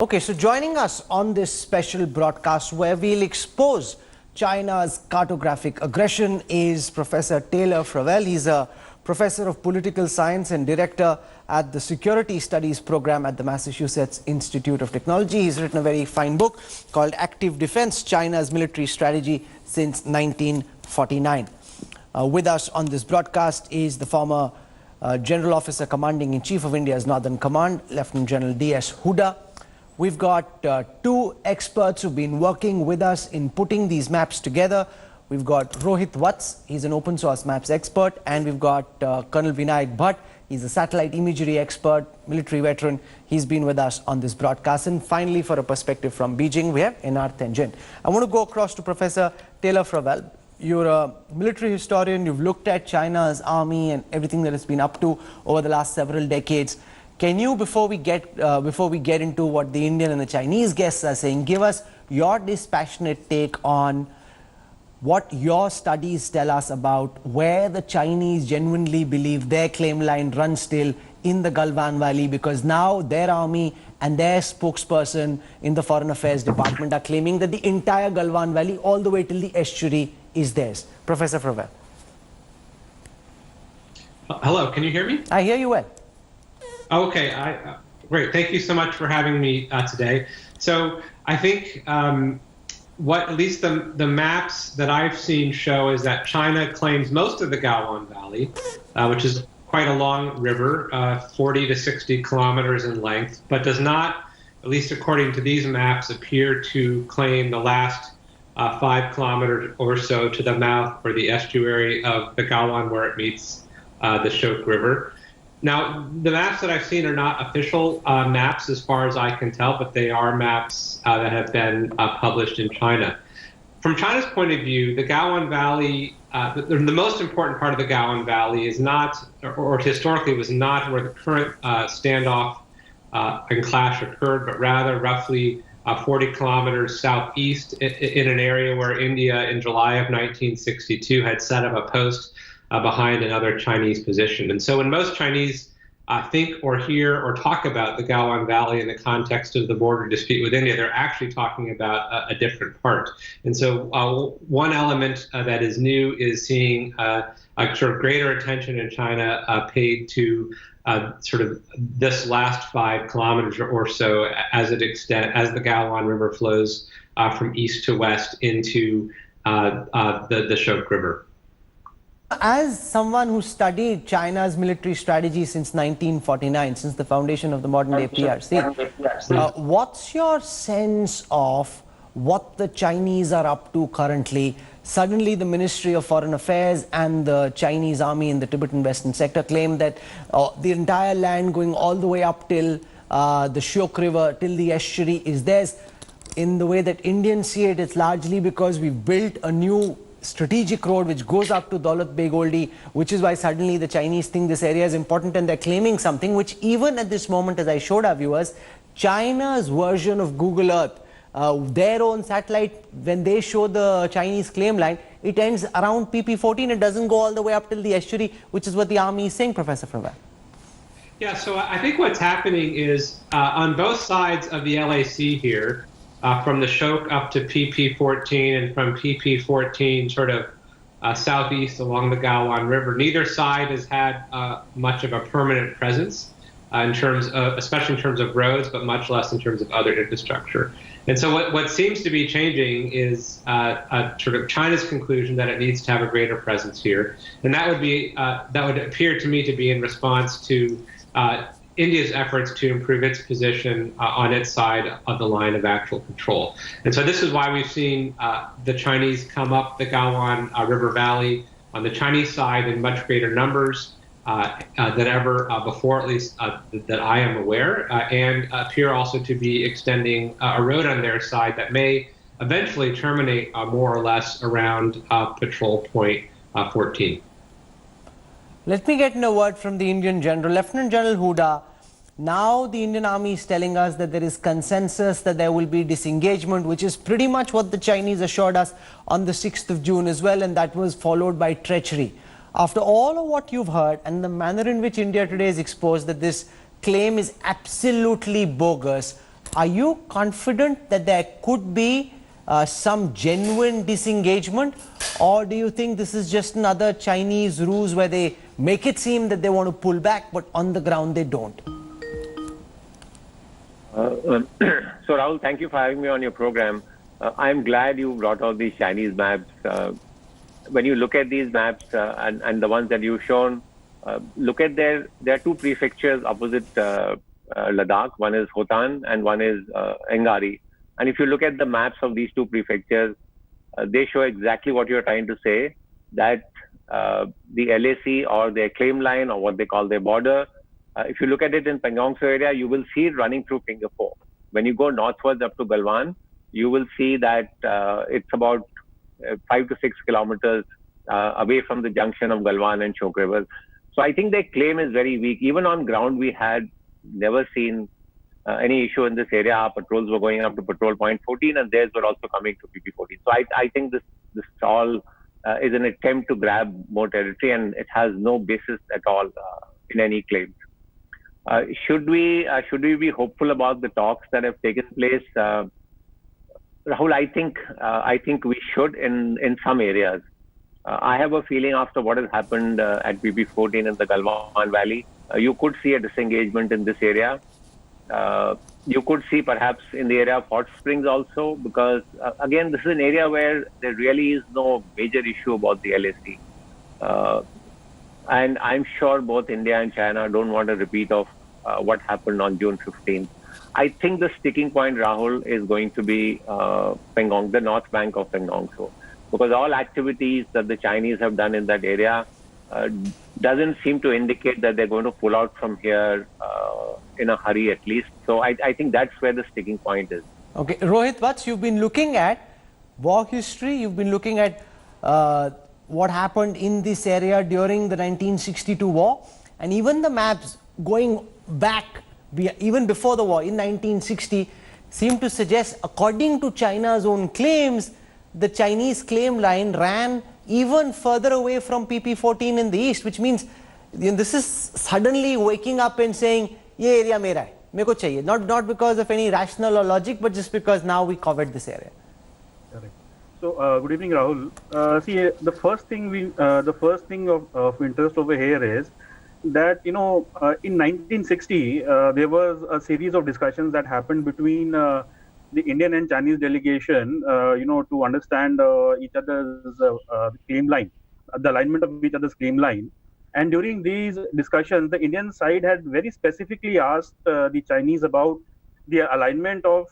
Okay, so joining us on this special broadcast where we'll expose China's cartographic aggression is Professor Taylor Fravel. He's a professor of political science and director at the Security Studies program at the Massachusetts Institute of Technology. He's written a very fine book called Active Defense, China's Military Strategy Since 1949. With us on this broadcast is the former General Officer Commanding-in-Chief of India's Northern Command, Lieutenant General D S Hooda. We've got two experts who've been working with us in putting these maps together. We've got Rohit Vats, he's an open source maps expert, and we've got Col Vinayak Bhatt, he's a satellite imagery expert, military veteran. He's been with us on this broadcast. And finally, for a perspective from Beijing, we have Einar Tangen. I want to go across to Professor Taylor Fravel. You're a military historian, you've looked at China's army and everything that it's been up to over the last several decades. Can you, before we get into what the Indian and the Chinese guests are saying, give us your dispassionate take on what your studies tell us about where the Chinese genuinely believe their claim line runs still in the Galwan Valley, because now their army and their spokesperson in the Foreign Affairs Department are claiming that the entire Galwan Valley, all the way till the estuary, is theirs. Professor Fravel. Hello, can you hear me? I hear you well. Okay, great. Thank you so much for having me today. So I think what at least the maps that I've seen show is that China claims most of the Galwan Valley, which is quite a long river, 40 to 60 kilometers in length, but does not, at least according to these maps, appear to claim the last 5 kilometers or so to the mouth or the estuary of the Galwan where it meets the Shok River. Now, the maps that I've seen are not official maps as far as I can tell, but they are maps that have been published in China. From China's point of view, the Galwan Valley, the most important part of the Galwan Valley is not, or historically was not where the current standoff and clash occurred, but rather roughly 40 kilometers southeast in an area where India in July of 1962 had set up a post behind another Chinese position. And so when most Chinese think or hear or talk about the Galwan Valley in the context of the border dispute with India, they're actually talking about a different part. And so one element that is new is seeing a sort of greater attention in China paid to sort of this last 5 kilometers or so as the Galwan River flows from east to west into the Shok River. As someone who studied China's military strategy since 1949, since the foundation of the modern-day PRC, what's your sense of what the Chinese are up to currently? Suddenly, the Ministry of Foreign Affairs and the Chinese army in the Tibetan Western sector claim that the entire land going all the way up till the Shok River, till the estuary is theirs. In the way that Indians see it, it's largely because we've built a new strategic road which goes up to Daulat Beg Oldi, which is why suddenly the Chinese think this area is important and they're claiming something which even at this moment, as I showed our viewers, China's version of Google Earth, their own satellite, when they show the Chinese claim line, it ends around PP14. It doesn't go all the way up till the estuary, which is what the army is saying, Professor Fravel. Yeah, so I think what's happening is on both sides of the LAC here, from the Shok up to PP14 and from PP14 sort of southeast along the Galwan River, neither side has had much of a permanent presence in terms of, especially in terms of roads, but much less in terms of other infrastructure. And so what seems to be changing is sort of China's conclusion that it needs to have a greater presence here. And that would appear to me to be in response to India's efforts to improve its position on its side of the line of actual control. And so this is why we've seen the Chinese come up the Galwan River Valley on the Chinese side in much greater numbers than ever before, at least that I am aware, and appear also to be extending a road on their side that may eventually terminate more or less around patrol point 14. Let me get in a word from the Indian General. Lieutenant General Hooda, now the Indian Army is telling us that there is consensus that there will be disengagement, which is pretty much what the Chinese assured us on the 6th of June as well, and that was followed by treachery. After all of what you've heard and the manner in which India today is exposed that this claim is absolutely bogus, Are you confident that there could be some genuine disengagement, or do you think this is just another Chinese ruse where they make it seem that they want to pull back, but on the ground they don't? So Rahul, thank you for having me on your program. I'm glad you brought out these Chinese maps. When you look at these maps and the ones that you've shown, look at there are two prefectures opposite Ladakh. One is Hotan and one is Engari. And if you look at the maps of these two prefectures, they show exactly what you're trying to say, that the LAC or their claim line or what they call their border, if you look at it in Pangong area, you will see it running through Finger 4. When you go northwards up to Galwan, you will see that it's about 5 to 6 kilometers away from the junction of Galwan and Chok River. So I think their claim is very weak. Even on ground, we had never seen any issue in this area. Our patrols were going up to patrol point 14 and theirs were also coming to PP 14. So I think this all is an attempt to grab more territory, and it has no basis at all in any claims. Should we be hopeful about the talks that have taken place? Rahul, I think we should in some areas. I have a feeling after what has happened at PP14 in the Galwan Valley, you could see a disengagement in this area. You could see perhaps in the area of Hot Springs also, because again, this is an area where there really is no major issue about the LAC. And I'm sure both India and China don't want a repeat of what happened on June 15th. I think the sticking point, Rahul, is going to be Pangong, the north bank of Pangong. So, because all activities that the Chinese have done in that area doesn't seem to indicate that they're going to pull out from here in a hurry at least. So I think that's where the sticking point is. Okay, Rohit Vats, you've been looking at war history, you've been looking at what happened in this area during the 1962 war, and even the maps going back, even before the war in 1960, seem to suggest, according to China's own claims, the Chinese claim line ran even further away from PP14 in the east, which means this is suddenly waking up and saying, "Ye area mera hai, meko chahiye." Not because of any rational or logic, but just because now we covered this area. Correct. So, good evening, Rahul. See, the first thing of interest over here is that, in 1960, there was a series of discussions that happened between the Indian and Chinese delegation, to understand each other's claim line, the alignment of each other's claim line. And during these discussions, the Indian side had very specifically asked the Chinese about the alignment of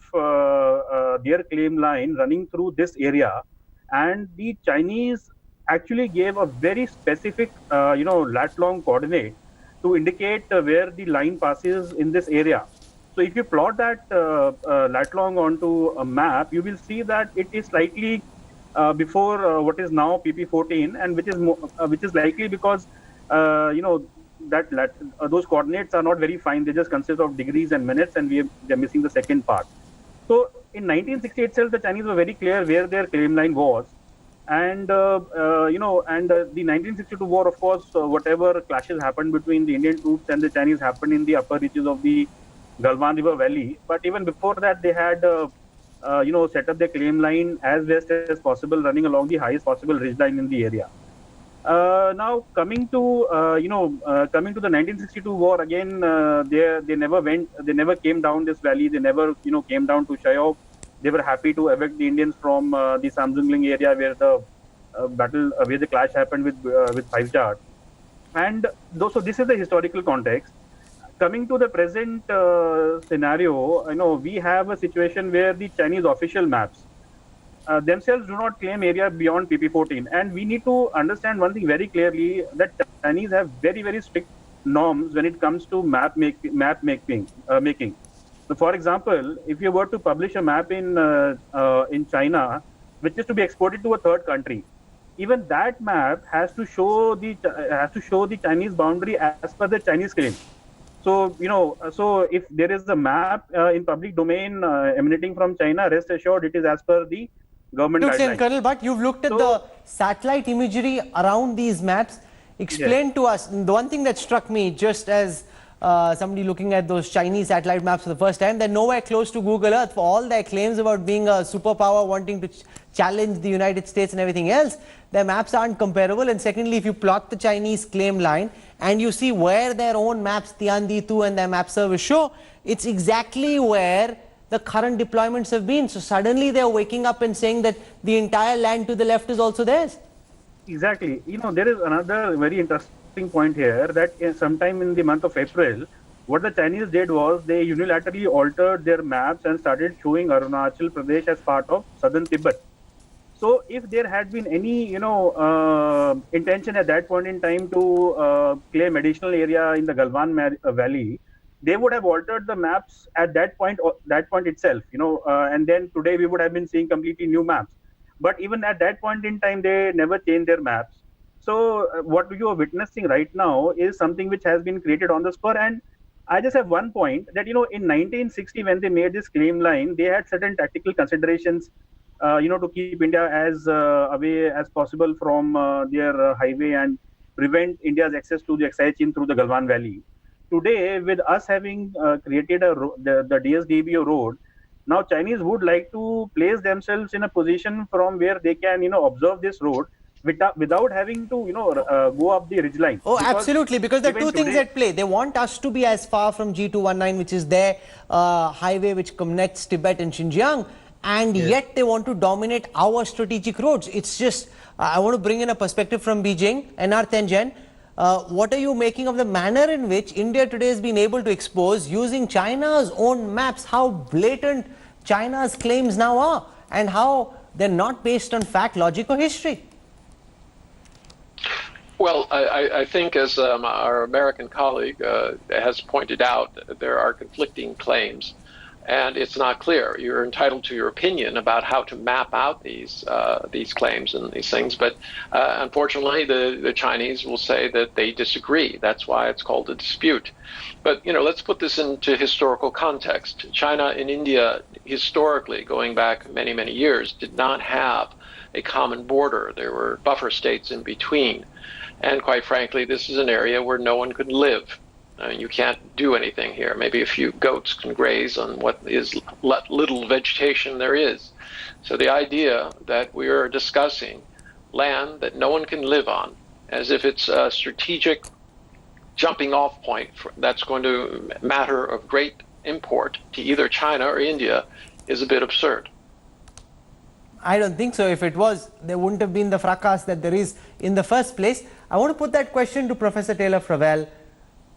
their claim line running through this area. And the Chinese actually gave a very specific, lat-long coordinate to indicate where the line passes in this area. So if you plot that lat-long onto a map, you will see that it is slightly before what is now PP14, and which is likely because those coordinates are not very fine. They just consist of degrees and minutes, and they're missing the second part. So in 1960 itself, the Chinese were very clear where their claim line was. And, the 1962 war, of course, whatever clashes happened between the Indian troops and the Chinese happened in the upper reaches of the Galwan River Valley. But even before that, they had, set up their claim line as best as possible, running along the highest possible ridge line in the area. Now, coming to the 1962 war, again, they never came down this valley. They never, came down to Shayok. They were happy to evacuate the Indians from the Samsungling area where where the clash happened with Five Jar. And so this is the historical context. Coming to the present scenario, we have a situation where the Chinese official maps themselves do not claim area beyond PP14. And we need to understand one thing very clearly, that Chinese have very, very strict norms when it comes to map making. So for example, if you were to publish a map in China, which is to be exported to a third country, even that map has to show the Chinese boundary as per the Chinese claim. So so if there is a map in public domain emanating from China, rest assured it is as per the government guidelines. Colonel Bhatt, you've looked at the satellite imagery around these maps. Explain to us, the one thing that struck me, just as somebody looking at those Chinese satellite maps for the first time, they're nowhere close to Google Earth. For all their claims about being a superpower, wanting to challenge the United States and everything else, their maps aren't comparable. And secondly, if you plot the Chinese claim line and you see where their own maps, Tiandi-2 and their map service show, it's exactly where the current deployments have been. So suddenly they're waking up and saying that the entire land to the left is also theirs. Exactly. There is another very interesting point here that sometime in the month of April, what the Chinese did was they unilaterally altered their maps and started showing Arunachal Pradesh as part of southern Tibet. So if there had been any, intention at that point in time to claim additional area in the Galwan Valley, they would have altered the maps at that point itself, and then today we would have been seeing completely new maps. But even at that point in time, they never changed their maps. So what you are witnessing right now is something which has been created on the spur. And I just have one point that, in 1960, when they made this claim line, they had certain tactical considerations, to keep India as away as possible from their highway and prevent India's access to the Exai through the Galwan Valley. Today, with us having created the DSDBO road, now Chinese would like to place themselves in a position from where they can, observe this road without having to, go up the ridgeline. Oh, absolutely, because there are two things at play. They want us to be as far from G219, which is their highway which connects Tibet and Xinjiang, and yet they want to dominate our strategic roads. It's just, I want to bring in a perspective from Beijing. Einar Tangen, what are you making of the manner in which India today has been able to expose, using China's own maps, how blatant China's claims now are and how they're not based on fact, logic or history? Well, I think, as our American colleague has pointed out, there are conflicting claims, and it's not clear. You're entitled to your opinion about how to map out these claims and these things, but unfortunately, the Chinese will say that they disagree. That's why it's called a dispute. But let's put this into historical context. China and India, historically, going back many, many years, did not have a common border. There were buffer states in between. And quite frankly, this is an area where no one could live. You can't do anything here. Maybe a few goats can graze on what is little vegetation there is. So the idea that we are discussing land that no one can live on, as if it's a strategic jumping off point that's going to matter of great import to either China or India, is a bit absurd. I don't think so. If it was, there wouldn't have been the fracas that there is in the first place. I want to put that question to Professor Taylor Fravel.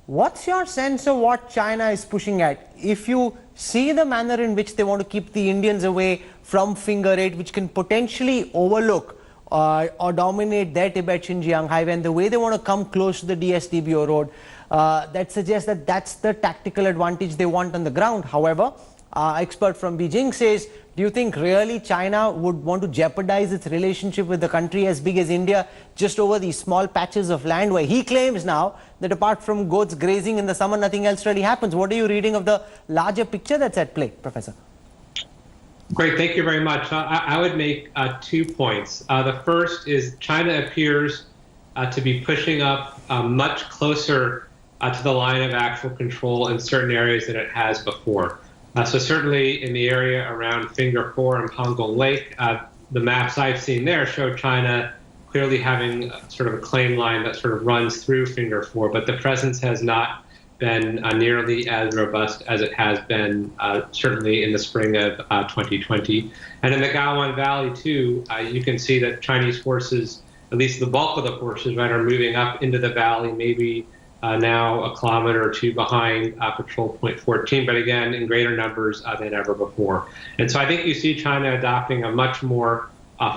What's your sense of what China is pushing at? If you see the manner in which they want to keep the Indians away from Finger 8, which can potentially overlook or dominate their Tibet-Xinjiang highway, and the way they want to come close to the DSDBO road, that suggests that that's the tactical advantage they want on the ground. However, our expert from Beijing says, do you think really China would want to jeopardize its relationship with the country as big as India just over these small patches of land where he claims now that apart from goats grazing in the summer, nothing else really happens? What are you reading of the larger picture that's at play, Professor? Great, thank you very much. I would make 2 points. The first is China appears to be pushing up much closer to the line of actual control in certain areas than it has before. So certainly in the area around Finger 4 and Hangong Lake, the maps I've seen there show China clearly having sort of a claim line that sort of runs through Finger 4, but the presence has not been nearly as robust as it has been certainly in the spring of 2020. And in the Galwan Valley too, you can see that Chinese forces, at least the bulk of the forces, right, are moving up into the valley, maybe now a kilometer or two behind patrol point 14, but again, in greater numbers than ever before. And so I think you see China adopting a much more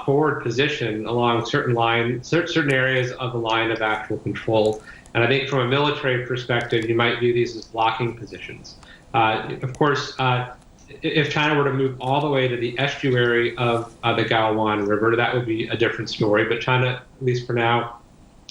forward position along certain areas of the line of actual control. And I think from a military perspective, you might view these as blocking positions. Of course, if China were to move all the way to the estuary of the Galwan River, that would be a different story. But China, at least for now,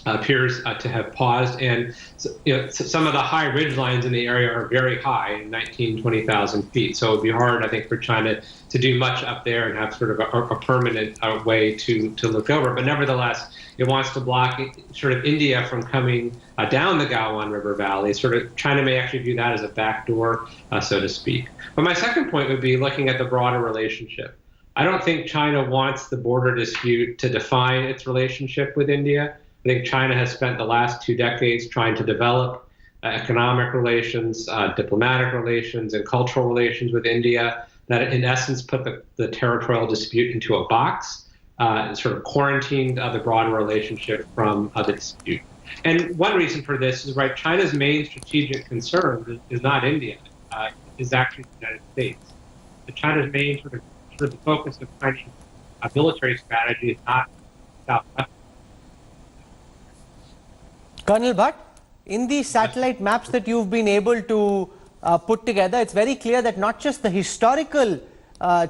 appears to have paused, and some of the high ridge lines in the area are very high, 19, 20,000 feet. So it would be hard, I think, for China to do much up there and have sort of a permanent way to look over. But nevertheless, it wants to block sort of India from coming down the Galwan River Valley. Sort of China may actually view that as a backdoor, so to speak. But my second point would be looking at the broader relationship. I don't think China wants the border dispute to define its relationship with India. I think China has spent the last 2 decades trying to develop economic relations, diplomatic relations, and cultural relations with India that in essence put the territorial dispute into a box and sort of quarantined the broader relationship from the dispute. And one reason for this is, right, China's main strategic concern is not India, is actually the United States. China's main sort of the focus of Chinese military strategy is not Southwest. Colonel Bhatt, in the satellite maps that you've been able to put together, it's very clear that not just the historical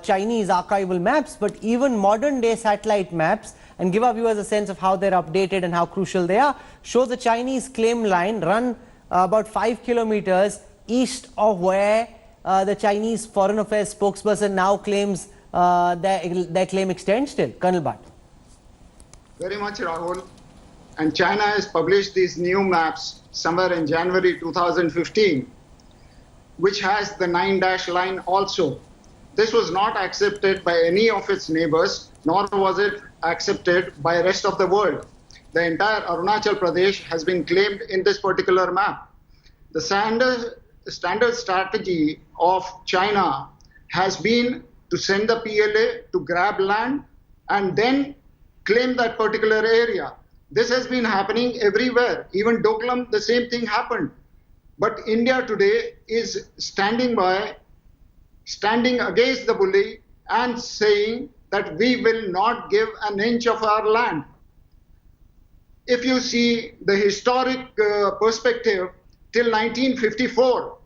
Chinese archival maps, but even modern day satellite maps, and give our viewers a sense of how they're updated and how crucial they are, show the Chinese claim line run about 5 kilometers east of where the Chinese Foreign Affairs spokesperson now claims their claim extends till. Colonel Bhatt. Very much, Rahul. And China has published these new maps somewhere in January 2015, which has the 9-dash line also. This was not accepted by any of its neighbors, nor was it accepted by the rest of the world. The entire Arunachal Pradesh has been claimed in this particular map. The standard strategy of China has been to send the PLA to grab land and then claim that particular area. This has been happening everywhere. Even Doklam, the same thing happened. But India today is standing against the bully and saying that we will not give an inch of our land. If you see the historic perspective, till 1954,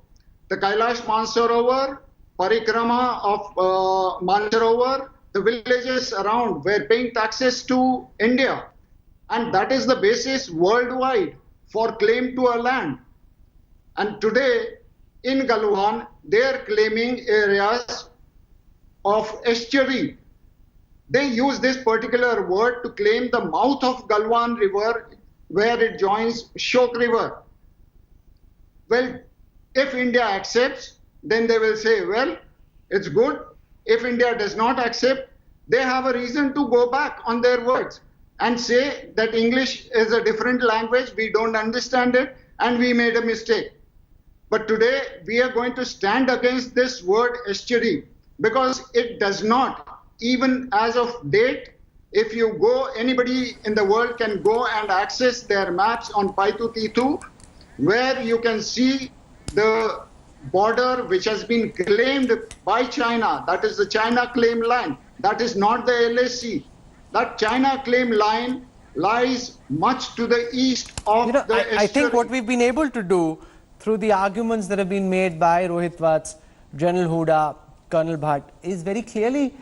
the Kailash Mansarovar, Parikrama of Mansarovar, the villages around were paying taxes to India. And that is the basis worldwide for claim to a land. And today in Galwan, they are claiming areas of estuary. They use this particular word to claim the mouth of Galwan River where it joins Shok River. Well, if India accepts, then they will say, well, it's good. If India does not accept, they have a reason to go back on their words and say that English is a different language, we don't understand it, and we made a mistake. But today, we are going to stand against this word estuary because it does not, even as of date, if you go, anybody in the world can go and access their maps on Paitu Titu, where you can see the border which has been claimed by China, that is the China claim line, that is not the LAC. That China claim line lies much to the east of the estuary. I think what we've been able to do through the arguments that have been made by Rohit Vats, General Hooda, Colonel Bhatt, is very clearly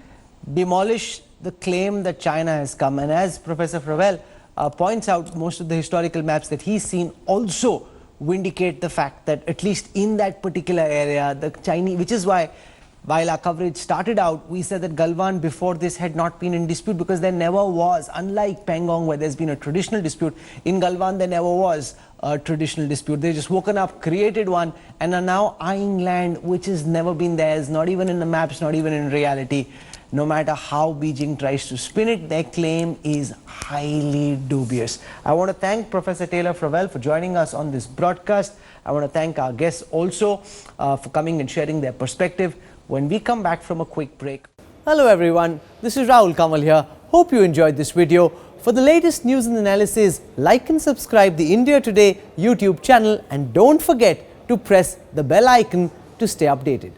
demolish the claim that China has come. And as Professor Fravel points out, most of the historical maps that he's seen also vindicate the fact that at least in that particular area, the Chinese, which is why while our coverage started out, we said that Galwan before this had not been in dispute because there never was, unlike Pangong where there's been a traditional dispute, in Galwan there never was a traditional dispute. They just woken up, created one, and are now eyeing land which has never been theirs, not even in the maps, not even in reality. No matter how Beijing tries to spin it, their claim is highly dubious. I want to thank Professor Taylor Fravel for joining us on this broadcast. I want to thank our guests also for coming and sharing their perspective. When we come back from a quick break. Hello everyone, this is Rahul Kanwal here. Hope you enjoyed this video. For the latest news and analysis, like and subscribe the India Today YouTube channel and don't forget to press the bell icon to stay updated.